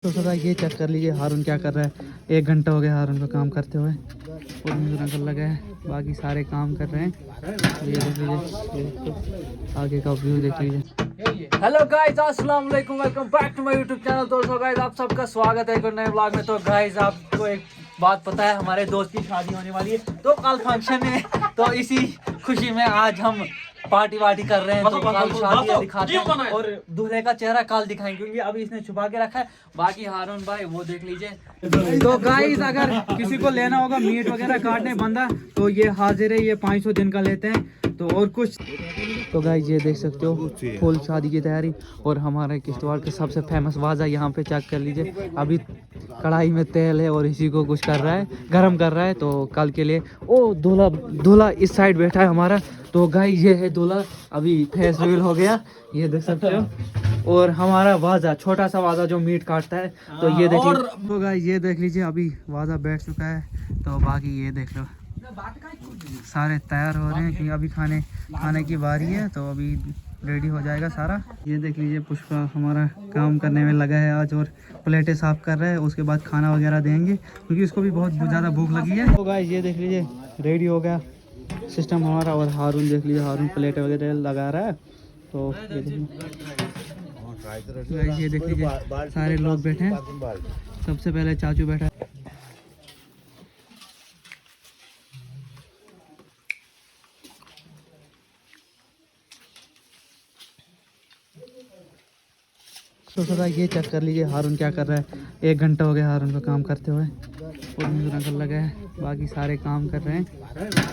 तो सदा ये चेक कर लीजिए हारून क्या कर रहा है। 1 घंटा हो गया हारून को काम करते हुए और मुझे नकल लगा है, बाकी सारे काम कर रहे हैं। ये देख लीजिए, ये तो आगे का व्यू देख लीजिए। हेलो गाइस, अस्सलाम वालेकुम, welcome back to my YouTube channel. दोस्तों गाइस, आप सबका स्वागत है एक नए व्लॉग में। तो गाइस, आपको एक बात पता है, हमारे दोस्त की शादी होने वाली है, तो कल फंक्शन है, तो इसी खुशी में आज हम पार्टी वार्टी कर रहे हैं। तो कल शादी दिखाते हैं और दूल्हे का चेहरा कल दिखाएंगे, क्योंकि अभी इसने छुपा के रखा है। बाकी हारून भाई वो देख लीजिए। तो गाइस, अगर किसी को लेना होगा मीट वगैरह काटने बंदा, तो ये हाजिर है, ये 500 दिन का लेते हैं। तो और कुछ तो गाइस, ये देख सकते हो फुल शादी की तैयारी। और हमारे किश्तवाड़ के सबसे फेमस वाजा यहाँ पे चेक कर लीजिए। अभी कढ़ाई में तेल है और इसी को कुछ कर रहा है, गरम कर रहा है। तो कल के लिए ओ दूल्हा इस साइड बैठा है हमारा। तो गाइस, ये है दूल्हा, अभी फेस रिवील हो गया, ये देख सकते हो। और हमारा वाजा, छोटा सा वाजा जो मीट काटता है, तो ये देख लीजिए। तो गाइस, ये देख लीजिए, अभी वाजा बैठ चुका है। तो बाकी ये देख लो, सारे तैयार हो रहे हैं कि अभी खाने की बारी है। तो अभी रेडी हो जाएगा सारा। ये देख लीजिए, पुष्पा हमारा काम करने में लगा है आज, और प्लेटें साफ कर रहे हैं। उसके बाद खाना वगैरह देंगे, क्योंकि उसको भी बहुत ज़्यादा भूख लगी है। तो गाइस, ये देख लीजिए, रेडी हो गया सिस्टम हमारा। और हारून देख लीजिए, हारून प्लेट वगैरह लगा रहा है। तो ये देखिए, ये देख लीजिए, सारे लोग बैठे हैं। सबसे पहले चाचू बैठा है। तो सदा ये चेक कर लीजिए हारून क्या कर रहा है। 1 घंटा हो गया हारून को काम करते हुए और मुझे नकल लगा है, बाकी सारे काम कर रहे हैं।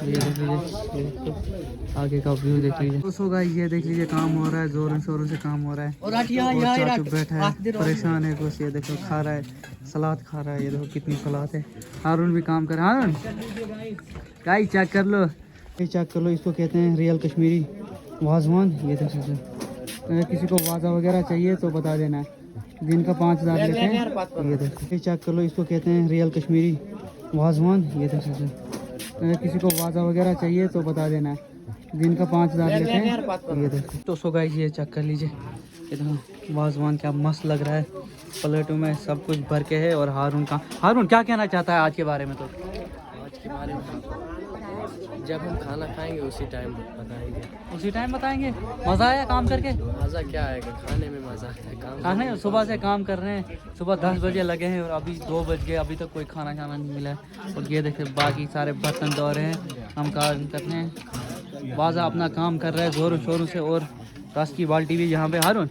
ये देख लीजिए, ये तो आगे का व्यू देख लीजिए। तो गाइस, ये देख लीजिए, काम हो रहा है, जोरों शोरों से काम हो रहा है। और चाचू बैठा है, परेशान है कुछ। ये देखो, खा रहा है, सलाद खा रहा है। ये देखो कितनी सलाद है। हारून भी काम कर रहा है। हारून गाइस, चेक कर लो, ये चेक कर लो, इसको कहते हैं रियल कश्मीरी वाजवान। ये देख लीजिए, अगर किसी को वाजा वगैरह चाहिए तो बता देना है। दिन का 5000 लेते हैं। ये देखो, चेक कर लो, इसको कहते हैं रियल कश्मीरी वाजवान। ये देख लीजिए, अगर किसी को वाजा वगैरह चाहिए तो बता देना है। दिन का 5000 लेते हैं। ये देखो, तो सो गाइस, ये चेक कर लीजिए, इतना वाजवान क्या मस्त लग रहा है। प्लेटों में सब कुछ भर के है। और हारून क्या कहना चाहता है आज के बारे में? तो आज के बारे में जब हम खाना खाएंगे उसी टाइम बताएंगे। मज़ा आया काम करके? मज़ा क्या आएगा, खाने में मज़ा आता है। खाने सुबह से काम कर रहे हैं, सुबह 10 बजे लगे हैं और अभी 2 बज गए, अभी तक कोई खाना नहीं मिला है। और ये देखिए, बाकी सारे बर्तन धो रहे हैं, हम काम कर रहे हैं। वाजा अपना काम कर रहा है ज़ोरों शोरों से। और रस की बाल्टी भी यहाँ पे। हारून